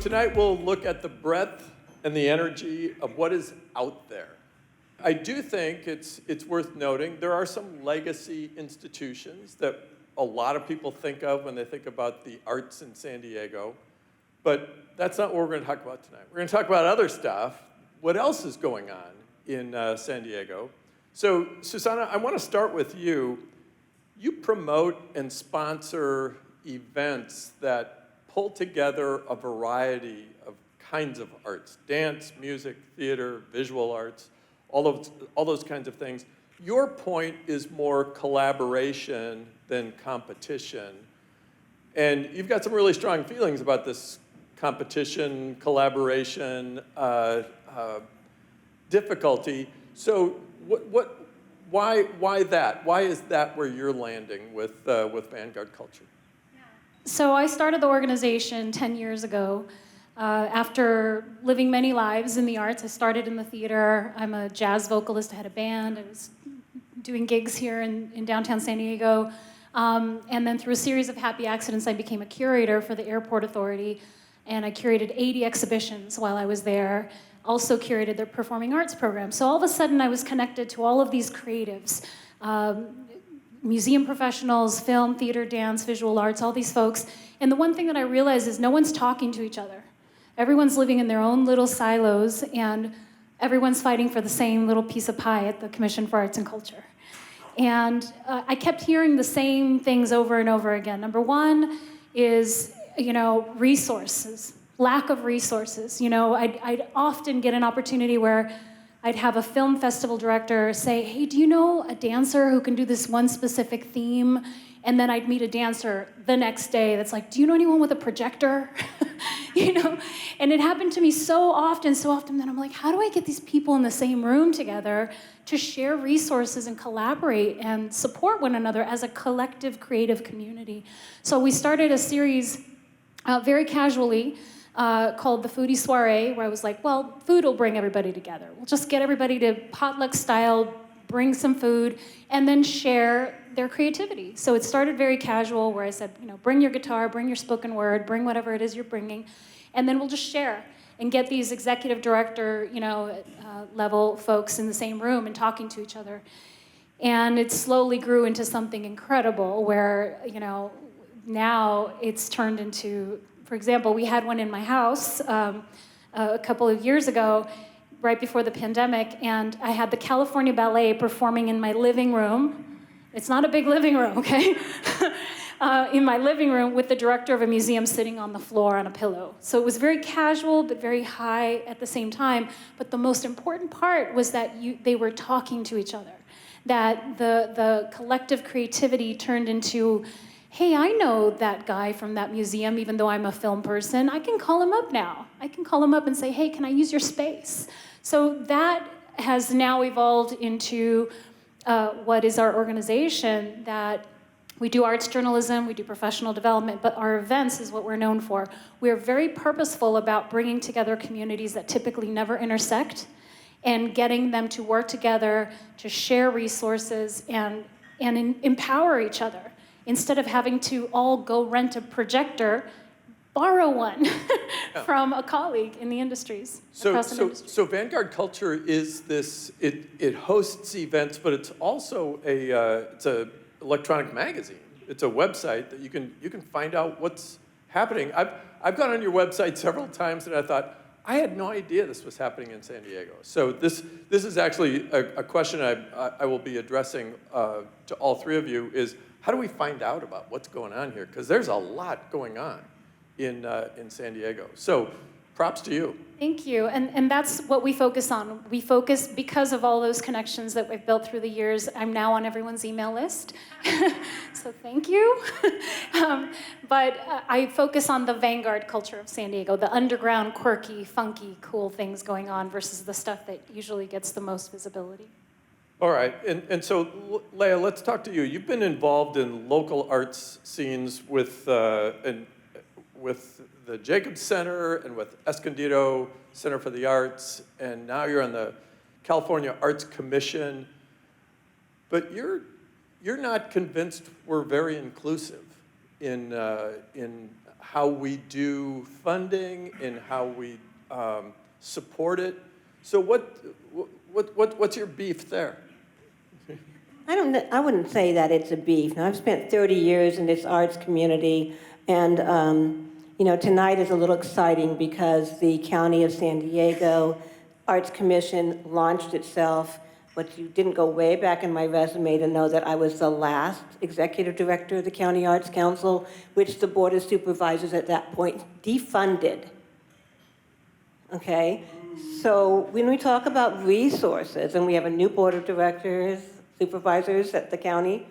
tonight we'll look at the breadth and the energy of what is out there. I do think it's worth noting there are some legacy institutions that a lot of people think of when they think about the arts in San Diego, but that's not what we're going to talk about tonight. We're going to talk about other stuff, what else is going on in San Diego. So, Susanna, I want to start with you. You promote and sponsor events that pull together a variety of kinds of arts: dance, music, theater, visual arts, all those kinds of things. Your point is more collaboration than competition. And you've got some really strong feelings about this competition, collaboration, difficulty. So why that? Why is that where you're landing with Vanguard Culture? So I started the organization 10 years ago. After living many lives in the arts, I started in the theater. I'm a jazz vocalist. I had a band. I was doing gigs here in downtown San Diego. And then through a series of happy accidents, I became a curator for the Airport Authority. And I curated 80 exhibitions while I was there. Also curated their performing arts program. So all of a sudden, I was connected to all of these creatives. Museum professionals, film, theater, dance, visual arts, all these folks. And the one thing that I realized is no one's talking to each other. Everyone's living in their own little silos, and everyone's fighting for the same little piece of pie at the Commission for Arts and Culture. And I kept hearing the same things over and over again. Number one is, resources, lack of resources. I'd often get an opportunity where I'd have a film festival director say, hey, do you know a dancer who can do this one specific theme? And then I'd meet a dancer the next day that's like, do you know anyone with a projector? And it happened to me so often that I'm like, how do I get these people in the same room together to share resources and collaborate and support one another as a collective creative community? So we started a series very casually called the Foodie Soiree, where I was like, well, food will bring everybody together. We'll just get everybody to potluck style, bring some food, and then share their creativity. So it started very casual, where I said, bring your guitar, bring your spoken word, bring whatever it is you're bringing, and then we'll just share and get these executive director, level folks in the same room and talking to each other. And it slowly grew into something incredible, where, now it's turned into, for example, we had one in my house a couple of years ago, right before the pandemic, and I had the California Ballet performing in my living room. It's not a big living room, okay? In my living room with the director of a museum sitting on the floor on a pillow. So it was very casual, but very high at the same time. But the most important part was that they were talking to each other. That the collective creativity turned into, hey, I know that guy from that museum, even though I'm a film person. I can call him up now. I can call him up and say, hey, can I use your space? So that has now evolved into what is our organization, that we do arts journalism, we do professional development, but our events is what we're known for. We're very purposeful about bringing together communities that typically never intersect and getting them to work together, to share resources, and empower each other. Instead of having to all go rent a projector, borrow one from a colleague in the industries. So Vanguard Culture is this, it hosts events, but it's also it's a electronic magazine. It's a website that you can find out what's happening. I've gone on your website several times and I thought, I had no idea this was happening in San Diego. So this is actually a question I will be addressing to all three of you, is how do we find out about what's going on here? Because there's a lot going on in San Diego. So props to you. Thank you, and that's what we focus on. We focus, because of all those connections that we've built through the years, I'm now on everyone's email list, so thank you. But I focus on the vanguard culture of San Diego, the underground, quirky, funky, cool things going on versus the stuff that usually gets the most visibility. All right, and so Leah, let's talk to you. You've been involved in local arts scenes with the Jacobs Center and with Escondido Center for the Arts, and now you're on the California Arts Commission. But you're not convinced we're very inclusive in how we do funding and how we support it. So what's your beef there? I wouldn't say that it's a beef. Now, I've spent 30 years in this arts community, and tonight is a little exciting because the County of San Diego Arts Commission launched itself. But you didn't go way back in my resume to know that I was the last executive director of the County Arts Council, which the Board of Supervisors at that point defunded. Okay? So when we talk about resources, and we have a new Board of Directors, supervisors at the county,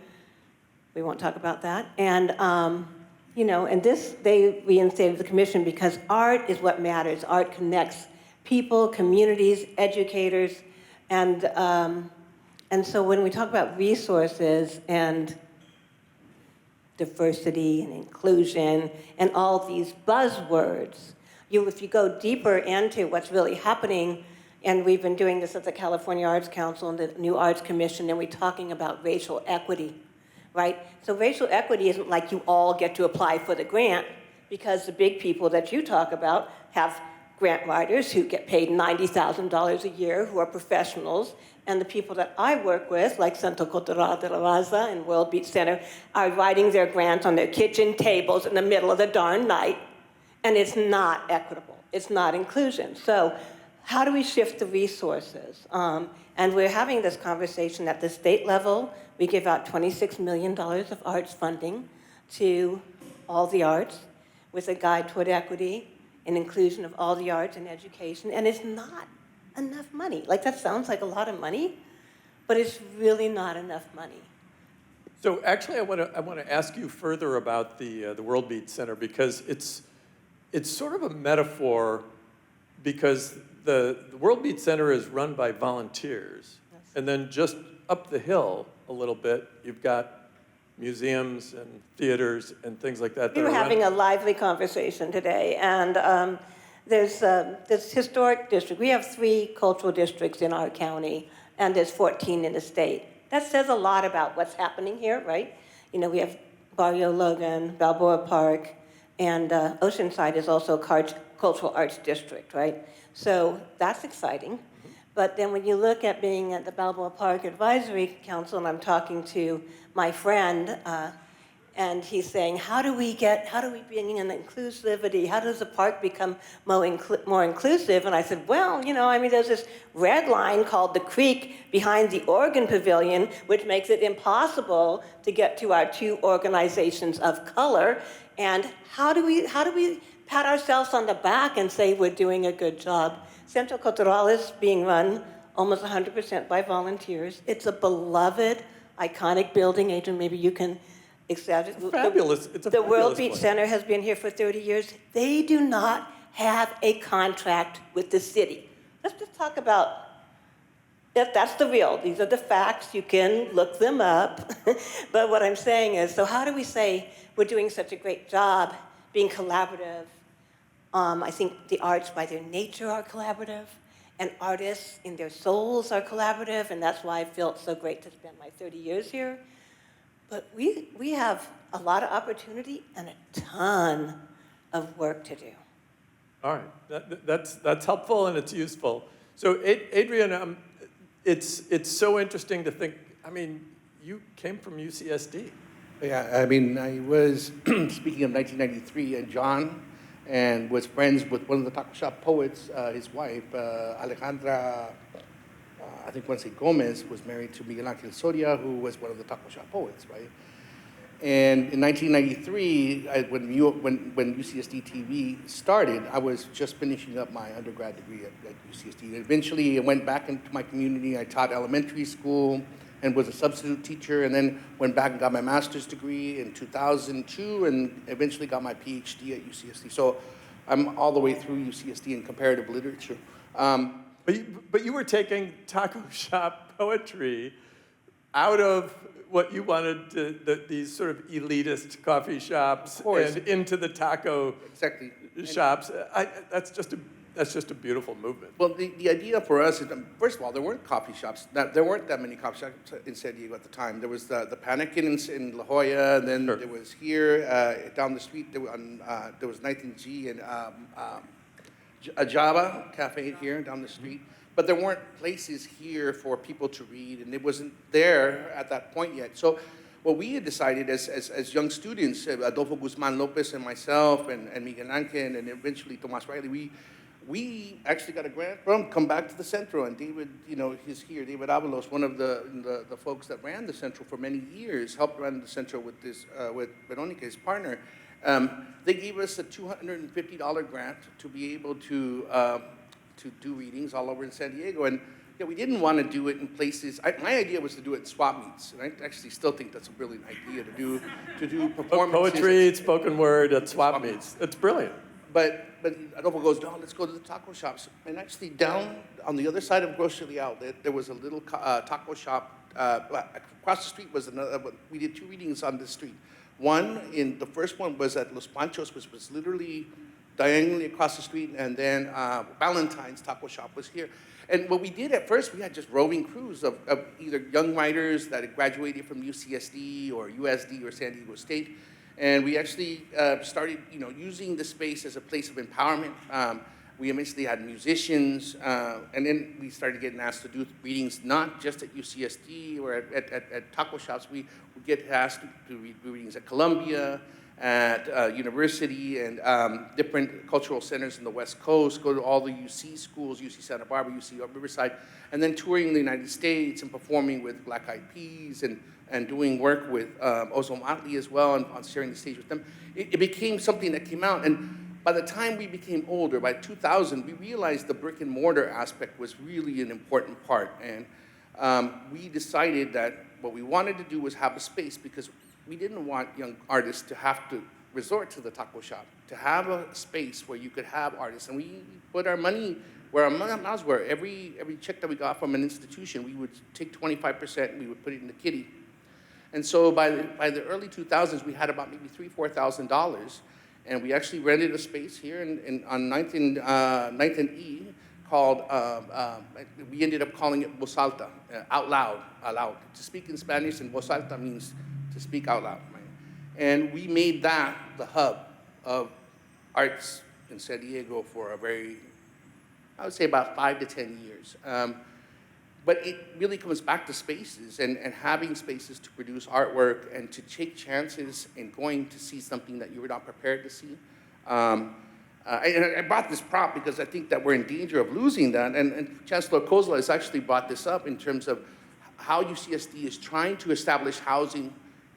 we won't talk about that. And, and this, they reinstated the commission because art is what matters. Art connects people, communities, educators, and so when we talk about resources and diversity and inclusion and all these buzzwords, if you go deeper into what's really happening, and we've been doing this at the California Arts Council and the new Arts Commission, and we're talking about racial equity, right? So racial equity isn't like you all get to apply for the grant, because the big people that you talk about have grant writers who get paid $90,000 a year, who are professionals, and the people that I work with, like Centro Cultural de la Raza and World Beach Center, are writing their grants on their kitchen tables in the middle of the darn night, and it's not equitable. It's not inclusion. So how do we shift the resources? And we're having this conversation at the state level. We give out $26 million of arts funding to all the arts with a guide toward equity and inclusion of all the arts and education, and it's not enough money. Like, that sounds like a lot of money, but it's really not enough money. So actually, I want to ask you further about the World Beat Center, because it's sort of a metaphor, because the World Beat Center is run by volunteers, yes. And then just up the hill a little bit, you've got museums and theaters and things like that. We were having a lively conversation today, and there's this historic district. We have 3 cultural districts in our county, and there's 14 in the state. That says a lot about what's happening here, right? We have Barrio Logan, Balboa Park, and Oceanside is also a cultural arts district, right? So that's exciting. But then when you look at being at the Balboa Park Advisory Council, and I'm talking to my friend, and he's saying, how do we bring in inclusivity? How does the park become more inclusive? And I said, well, there's this red line called the creek behind the organ pavilion, which makes it impossible to get to our 2 organizations of color. And how do we pat ourselves on the back and say we're doing a good job? Centro Cultural is being run almost 100% by volunteers. It's a beloved, iconic building. Adrian, maybe you can exaggerate. Fabulous. The World Beach Center has been here for 30 years. They do not have a contract with the city. Let's just talk about that. That's the real. These are the facts. You can look them up. But what I'm saying is, so how do we say we're doing such a great job being collaborative? I think the arts by their nature are collaborative, and artists in their souls are collaborative, and that's why I felt so great to spend my 30 years here. But we have a lot of opportunity and a ton of work to do. All right, that's helpful and it's useful. So Adrian, it's so interesting to think, you came from UCSD. Yeah, I was, speaking of 1993, and John, and was friends with one of the taco shop poets, his wife, Alejandra, I think Wednesday Gomez, was married to Miguel Angel Soria, who was one of the taco shop poets, right? And in 1993, when UCSD TV started, I was just finishing up my undergrad degree at UCSD. And eventually, I went back into my community. I taught elementary school and was a substitute teacher, and then went back and got my master's degree in 2002, and eventually got my PhD at UCSD. So I'm all the way through UCSD in comparative literature. But you were taking taco shop poetry out of what you wanted to, these sort of elitist coffee shops and into the taco Exactly. shops. that's just a beautiful movement. Well, the idea for us is, first of all, there weren't coffee shops. There weren't that many coffee shops in San Diego at the time. There was the Panakin in La Jolla, and then Sure. there was here down the street. There was 19G and a Java Cafe here down the street. But there weren't places here for people to read, and it wasn't there at that point yet. So what we had decided as young students, Adolfo Guzman Lopez and myself and Miguel Ángel and eventually Tomas Riley, we actually got a grant from Come Back to the Centro, and David, he's here, David Avalos, one of the folks that ran the Centro for many years, helped run the Centro with Veronica, his partner. They gave us a $250 grant to be able to do readings all over in San Diego, and we didn't want to do it in places. My idea was to do it in swap meets, and I actually still think that's a brilliant idea to do performances. Poetry, spoken word at swap meets. It's brilliant. But Adolfo goes, no, let's go to the taco shops. And actually down on the other side of Grocery Outlet, there was a little taco shop. Across the street was another. We did 2 readings on this street. The first one was at Los Panchos, which was literally diagonally across the street, and then Valentine's taco shop was here. And what we did at first, we had just roving crews of either young writers that had graduated from UCSD or USD or San Diego State. And we actually started, using the space as a place of empowerment. We eventually had musicians, and then we started getting asked to do readings, not just at UCSD or at taco shops. We would get asked to read readings at Columbia, at university, and different cultural centers in the West Coast, go to all the UC schools, UC Santa Barbara, UC Riverside, and then touring the United States and performing with Black Eyed Peas and doing work with Ozo Motley as well, and on sharing the stage with them. It became something that came out, and by the time we became older, by 2000, we realized the brick and mortar aspect was really an important part, and we decided that what we wanted to do was have a space, because we didn't want young artists to have to resort to the taco shop, to have a space where you could have artists. And we put our money where our mouths were. Every check that we got from an institution, we would take 25% and we would put it in the kitty. And so by the early 2000s, we had about maybe $3,000, $4,000. And we actually rented a space here on 9th and E called, we ended up calling it Voz Alta, out loud. To speak in Spanish, and Voz Alta means to speak out loud, right? And we made that the hub of arts in San Diego for I would say about 5 to 10 years. But it really comes back to spaces and having spaces to produce artwork and to take chances in going to see something that you were not prepared to see. I brought this prop because I think that we're in danger of losing that, and Chancellor Kozla has actually brought this up in terms of how UCSD is trying to establish housing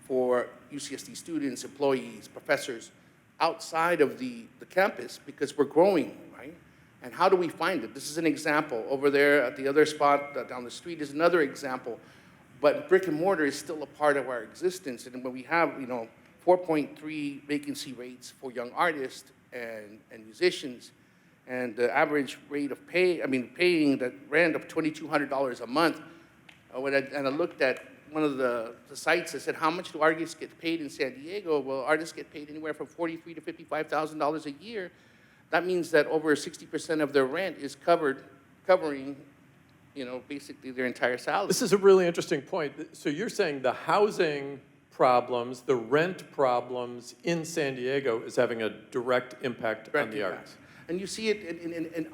for UCSD students, employees, professors outside of the campus, because we're growing, right? And how do we find it? This is an example. Over there at the other spot down the street is another example. But brick and mortar is still a part of our existence. And when we have, 4.3 vacancy rates for young artists and musicians, and the average rate of paying the rent of $2,200 a month, and I looked at one of the sites that said, how much do artists get paid in San Diego? Well, artists get paid anywhere from $43,000 to $55,000 a year. That means that over 60% of their rent is covering, basically their entire salary. This is a really interesting point. So you're saying the housing problems, the rent problems in San Diego is having a direct impact on the arts. And you see it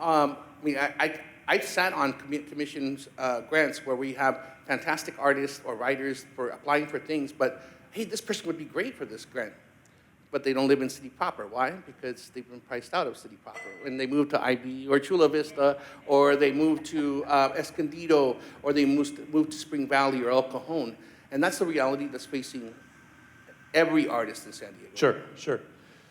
I sat on commissions, grants where we have fantastic artists or writers for applying for things, but hey, this person would be great for this grant. But they don't live in city proper. Why? Because they've been priced out of city proper. When they move to IB or Chula Vista, or they move to Escondido, or they move to Spring Valley or El Cajon. And that's the reality that's facing every artist in San Diego. Sure.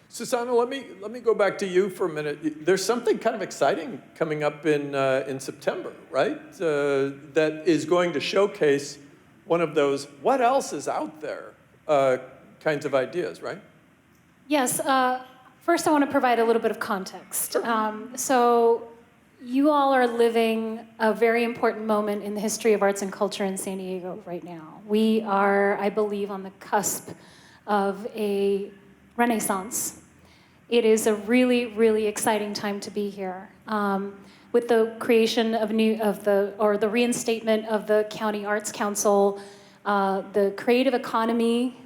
Susanna, let me go back to you for a minute. There's something kind of exciting coming up in September, right? That is going to showcase one of those what else is out there kinds of ideas, right? Yes. First, I want to provide a little bit of context. Sure. So you all are living a very important moment in the history of arts and culture in San Diego right now. We are, I believe, on the cusp of a renaissance. It is a really, really exciting time to be here. with the creation of the reinstatement of the County Arts Council, the creative economy,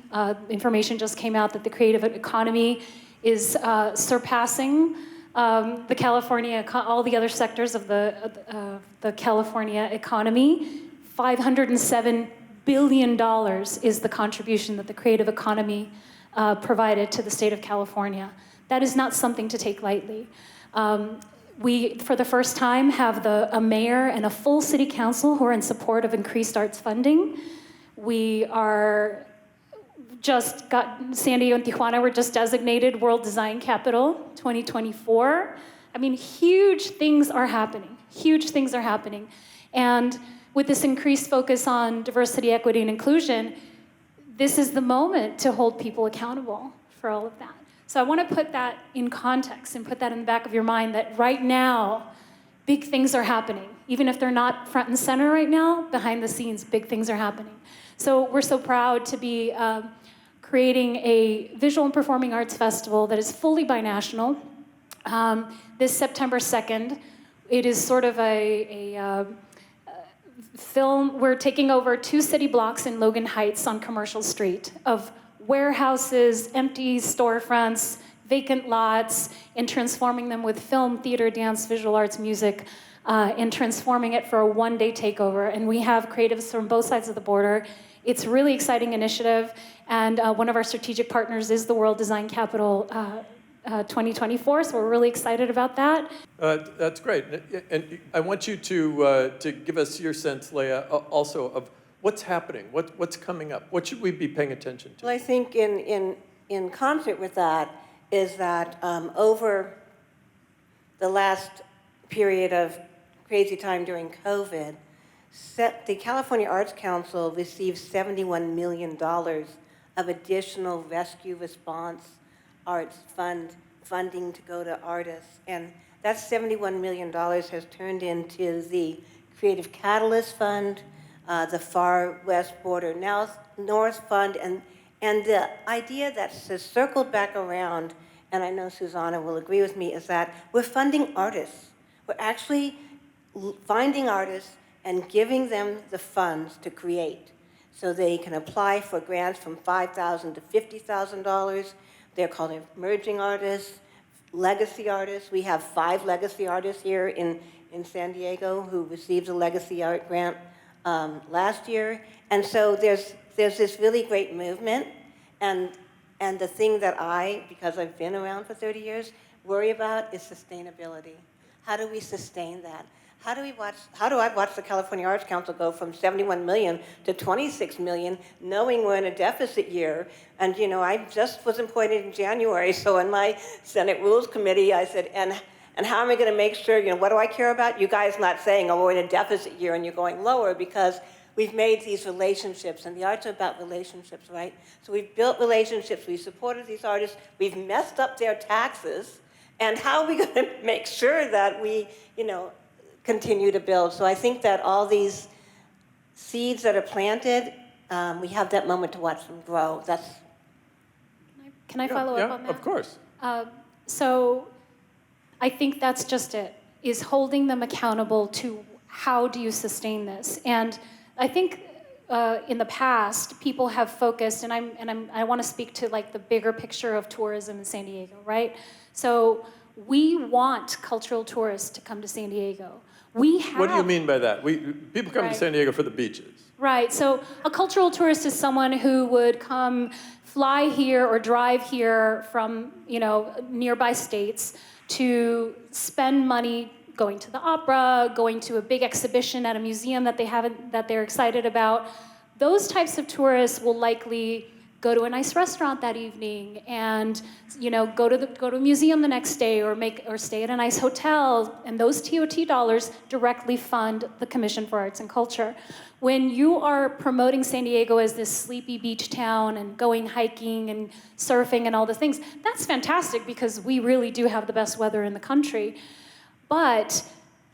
information just came out that the creative economy is surpassing the California, all the other sectors of the California economy. $507 billion is the contribution that the creative economy provided to the state of California. That is not something to take lightly. We, for the first time, have a mayor and a full city council who are in support of increased arts funding. We are San Diego and Tijuana were just designated World Design Capital 2024. I mean, huge things are happening. Huge things are happening. And with this increased focus on diversity, equity, and inclusion, this is the moment to hold people accountable for all of that. So I want to put that in context and put that in the back of your mind that right now, big things are happening. Even if they're not front and center right now, behind the scenes, big things are happening. So we're so proud to be creating a visual and performing arts festival that is fully binational. This September 2nd, it is sort of a film. We're taking over 2 city blocks in Logan Heights on Commercial Street of warehouses, empty storefronts, vacant lots, and transforming them with film, theater, dance, visual arts, music, and transforming it for a one-day takeover. And we have creatives from both sides of the border. It's a really exciting initiative, and one of our strategic partners is the World Design Capital 2024, so we're really excited about that. That's great. And I want you to give us your sense, Leah, also of what's happening, what's coming up. What should we be paying attention to? Well, I think in concert with that is that over the last period of crazy time during COVID, the California Arts Council received $71 million of additional rescue response arts funding to go to artists. And that $71 million has turned into the Creative Catalyst Fund, the Far West Border North Fund, and the idea that has circled back around, and I know Susanna will agree with me, is that we're funding artists. We're actually finding artists and giving them the funds to create. So they can apply for grants from $5,000 to $50,000. They're called emerging artists, legacy artists. We have 5 legacy artists here in San Diego who received a legacy art grant last year. And so there's this really great movement. And the thing that because I've been around for 30 years, worry about is sustainability. How do we sustain that? How do I watch the California Arts Council go from 71 million to 26 million, knowing we're in a deficit year? And I just was appointed in January, so in my Senate Rules Committee, I said, and how am I going to make sure, what do I care about? You guys not saying, oh, we're in a deficit year and you're going lower, because we've made these relationships, and the arts are about relationships, right? So we've built relationships, we've supported these artists, we've messed up their taxes, and how are we going to make sure that we, continue to build? So I think that all these seeds that are planted, we have that moment to watch them grow. Can I follow up on that? Of course. So I think that's just it, is holding them accountable to how do you sustain this. And I think in the past, people have focused, and I want to speak to like the bigger picture of tourism in San Diego, right? So we want cultural tourists to come to San Diego. What do you mean by that? People come to San Diego for the beaches. Right, so a cultural tourist is someone who would fly here or drive here from, nearby states to spend money going to the opera, going to a big exhibition at a museum that they're excited about. Those types of tourists will likely go to a nice restaurant that evening and go to a museum the next day or stay at a nice hotel, and those TOT dollars directly fund the Commission for Arts and Culture. When you are promoting San Diego as this sleepy beach town and going hiking and surfing and all the things, that's fantastic because we really do have the best weather in the country. But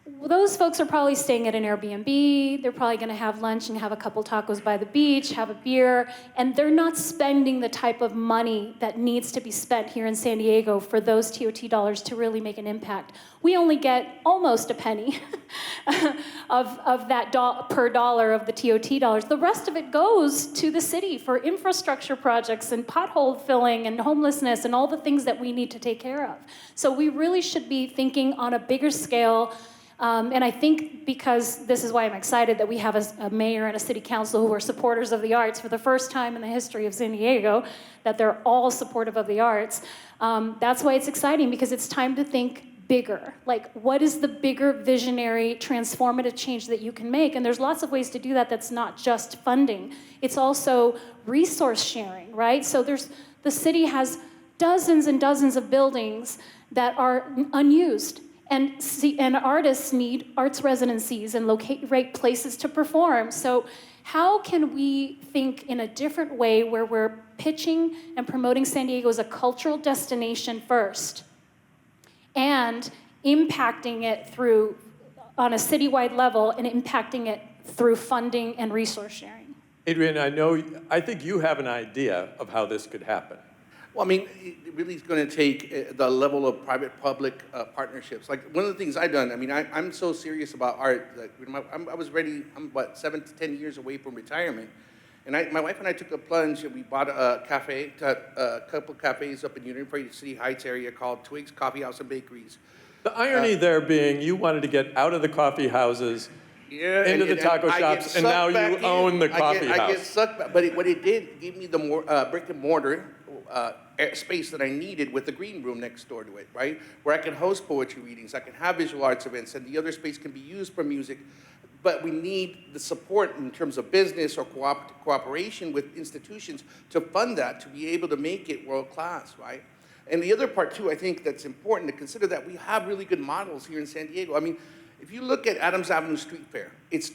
those folks are probably staying at an Airbnb. They're probably going to have lunch and have a couple tacos by the beach, have a beer, and they're not spending the type of money that needs to be spent here in San Diego for those TOT dollars to really make an impact. We only get almost a penny of that per dollar of the TOT dollars. The rest of it goes to the city for infrastructure projects and pothole filling and homelessness and all the things that we need to take care of. So we really should be thinking on a bigger scale. And I think because this is why I'm excited that we have a mayor and a city council who are supporters of the arts for the first time in the history of San Diego, that they're all supportive of the arts. That's why it's exciting, because it's time to think bigger. Like, what is the bigger visionary, transformative change that you can make? And there's lots of ways to do that that's not just funding. It's also resource sharing, right? So the city has dozens and dozens of buildings that are unused. And artists need arts residencies and right places to perform. So how can we think in a different way where we're pitching and promoting San Diego as a cultural destination first and impacting it through, on a citywide level, and impacting it through funding and resource sharing? Adrian, I think you have an idea of how this could happen. Well, I mean, it really is going to take the level of private-public partnerships. Like, one of the things I've done, I mean, I'm so serious about art. Like, I was ready, I'm 7 to 10 years away from retirement. And my wife and I took a plunge, and we bought a cafe, a couple cafes up in Union City Heights area called Twigs Coffee House and Bakeries. The irony there being you wanted to get out of the coffee houses, into the taco shops, and now you own the coffee house. I get sucked back, but what it did, it gave me the brick and mortar space that I needed with the green room next door to it, right? Where I can host poetry readings, I can have visual arts events, and the other space can be used for music. But we need the support in terms of business or cooperation with institutions to fund that, to be able to make it world class, right? And the other part too, I think that's important to consider, that we have really good models here in San Diego. I mean, if you look at Adams Avenue Street Fair, it's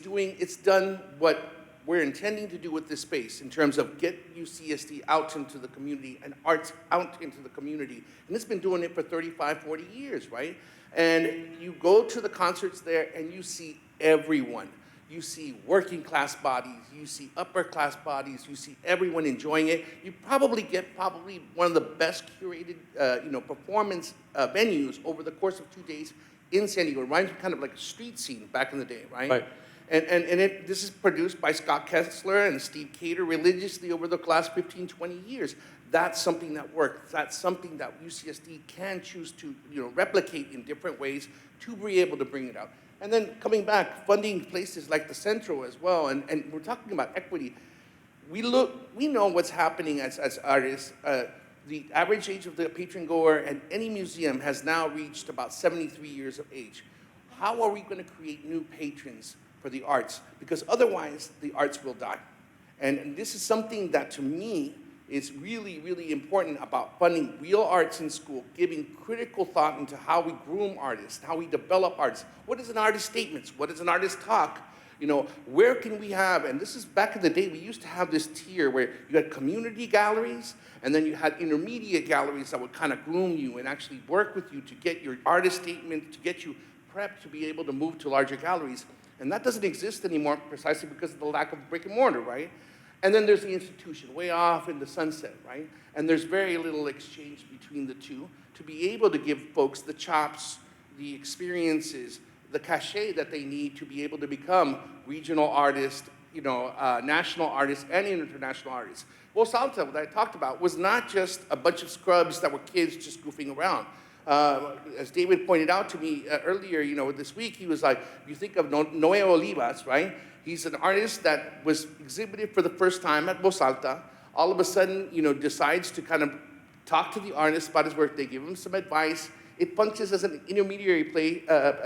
done what we're intending to do with this space in terms of get UCSD out into the community and arts out into the community. And it's been doing it for 35, 40 years, right? And you go to the concerts there and you see everyone. You see working class bodies, you see upper class bodies, you see everyone enjoying it. You probably get one of the best curated performance venues over the course of 2 days in San Diego. It reminds me kind of like a street scene back in the day, right? Right. And this is produced by Scott Kessler and Steve Cater religiously over the last 15, 20 years. That's something that works. That's something that UCSD can choose to replicate in different ways to be able to bring it out. And then coming back, funding places like the Central as well. And we're talking about equity. We know what's happening as artists. The average age of the patron goer at any museum has now reached about 73 years of age. How are we going to create new patrons for the arts? Because otherwise, the arts will die. And this is something that, to me, is really, really important about funding real arts in school, giving critical thought into how we groom artists, how we develop artists. What is an artist statement? What is an artist talk? Where can we have, and this is back in the day, we used to have this tier where you had community galleries, and then you had intermediate galleries that would kind of groom you and actually work with you to get your artist statement, to get you prepped to be able to move to larger galleries. And that doesn't exist anymore precisely because of the lack of brick and mortar, right? And then there's the institution, way off in the sunset, right? And there's very little exchange between the two to be able to give folks the chops, the experiences, the cachet that they need to be able to become regional artists, national artists, and international artists. Well, Salta, what I talked about, was not just a bunch of scrubs that were kids just goofing around. As David pointed out to me earlier, this week, he was like, you think of Noé Olivas, right? He's an artist that was exhibited for the first time at Voz Alta. All of a sudden, decides to kind of talk to the artist about his work. They give him some advice. It functions as an intermediary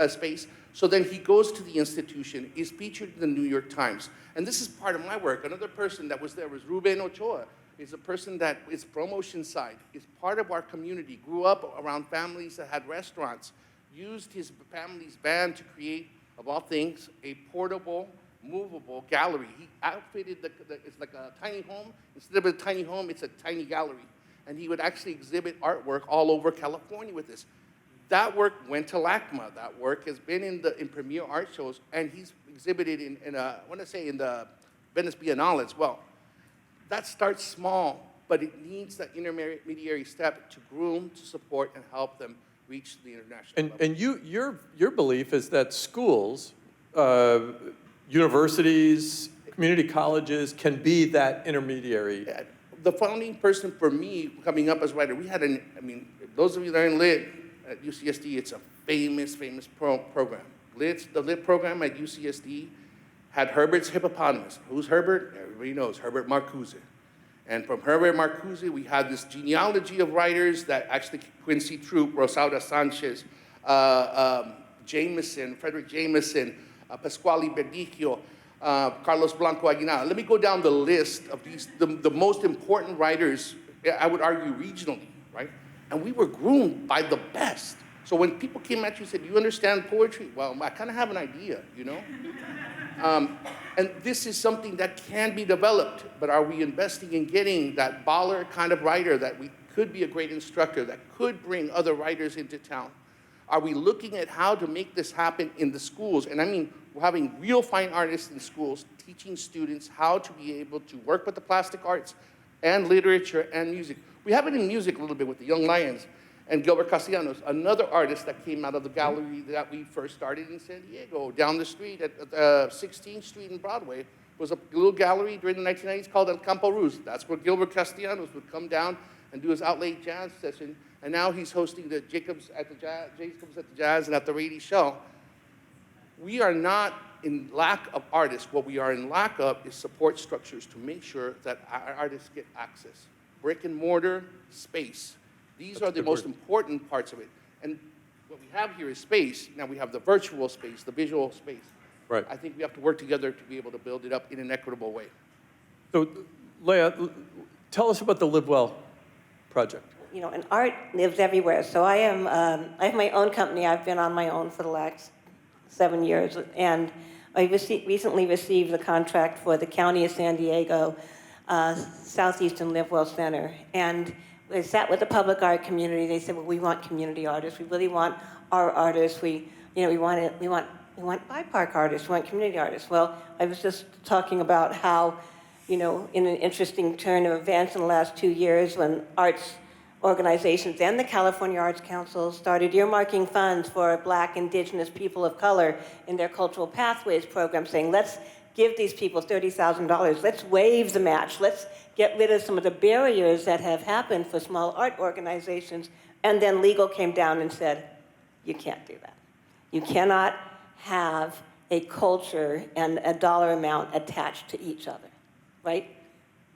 space. So then he goes to the institution, is featured in the New York Times. And this is part of my work. Another person that was there was Ruben Ochoa. Is a person that is from Oceanside, is part of our community, grew up around families that had restaurants, used his family's van to create, of all things, a portable, movable gallery. He outfitted it's like a tiny home. Instead of a tiny home, it's a tiny gallery. And he would actually exhibit artwork all over California with this. that work went to LACMA. That work has been in premier art shows, and he's exhibited I want to say in the Venice Biennale as well. That starts small, but it needs that intermediary step to groom, to support, and help them reach the international level. And your belief is that schools, universities, community colleges can be that intermediary. Yeah, the founding person for me coming up as writer, we had those of you that are in Lit at UCSD, it's a famous program. The Lit program at UCSD had Herbert's Hippopotamus. Who's Herbert? Everybody knows, Herbert Marcuse. And from Herbert Marcuse, we had this genealogy of writers that actually Quincy Troop, Rosalda Sanchez, Jameson, Frederick Jameson, Pasquale Berdicchio, Carlos Blanco Aguinaldo. Let me go down the list of these, the most important writers, I would argue regionally, right? And we were groomed by the best. So when people came at you and said, "You understand poetry?" Well, I kind of have an idea, you know? And this is something that can be developed, but are we investing in getting that baller kind of writer that we could be a great instructor, that could bring other writers into town? Are we looking at how to make this happen in the schools? And I mean, we're having real fine artists in schools teaching students how to be able to work with the plastic arts and literature and music. We have it in music a little bit with the Young Lions and Gilbert Castellanos, another artist that came out of the gallery that we first started in San Diego. Down the street at 16th Street and Broadway was a little gallery during the 1990s called El Campo Ruz. That's where Gilbert Castellanos would come down and do his Outlate Jazz session. And now he's hosting the Jacobs at the Jazz and at the Rady Show. We are not in lack of artists. What we are in lack of is support structures to make sure that our artists get access. Brick and mortar, space. These are the most important parts of it. And what we have here is space. Now we have the virtual space, the visual space. Right. I think we have to work together to be able to build it up in an equitable way. So, Leah, tell us about the Live Well project. You know, and art lives everywhere. So I have my own company. I've been on my own for the last 7 years. And I recently received the contract for the County of San Diego Southeastern Live Well Center. And I sat with the public art community. They said, well, we want community artists. We really want our artists. We want BIPARC artists. We want community artists. Well, I was just talking about how, you know, in an interesting turn of events in the last 2 years when arts organizations and the California Arts Council started earmarking funds for Black, Indigenous, people of color in their Cultural Pathways program, saying, let's give these people $30,000. Let's waive the match. Let's get rid of some of the barriers that have happened for small art organizations. And then legal came down and said, you can't do that. You cannot have a culture and a dollar amount attached to each other, right?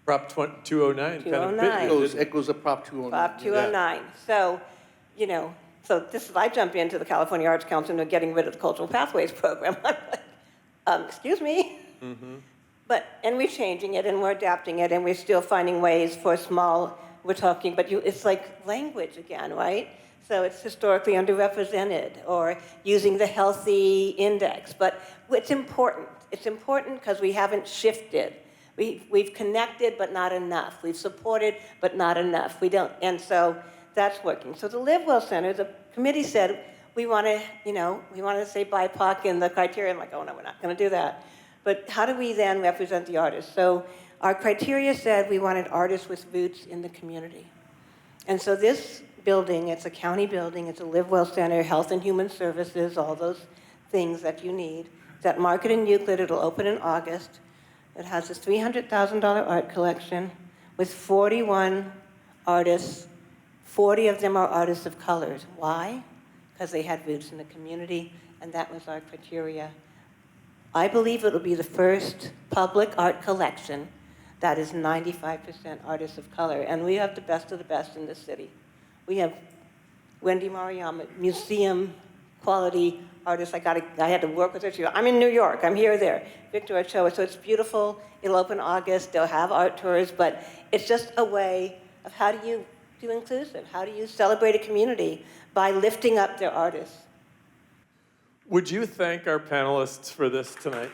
Prop 209. 209. Echoes of Prop 209. Prop 209. Yeah. So, you know, I jump into the California Arts Council and they're getting rid of the Cultural Pathways program. I'm like, excuse me? Mm-hmm. And we're changing it and we're adapting it and we're still finding ways for small, it's like language again, right? So it's historically underrepresented or using the healthy index. But it's important. It's important because we haven't shifted. We've connected, but not enough. We've supported, but not enough. We don't, and so that's working. So the Live Well Center, the committee said, we want to say BIPOC in the criteria. I'm like, oh no, we're not going to do that. But how do we then represent the artists? So our criteria said we wanted artists with roots in the community. And so this building, it's a county building, it's a Live Well Center, Health and Human Services, all those things that you need. It's at Market in Euclid. It'll open in August. It has this $300,000 art collection with 41 artists. 40 of them are artists of colors. Why? Because they had roots in the community, and that was our criteria. I believe it will be the first public art collection that is 95% artists of color, and we have the best of the best in this city. We have Wendy Mariama, museum quality artist. I had to work with her. I'm in New York. I'm here or there. Victor Ochoa. So it's beautiful. It'll open August. They'll have art tours. But it's just a way of how do you do inclusive? How do you celebrate a community by lifting up their artists? Would you thank our panelists for this tonight?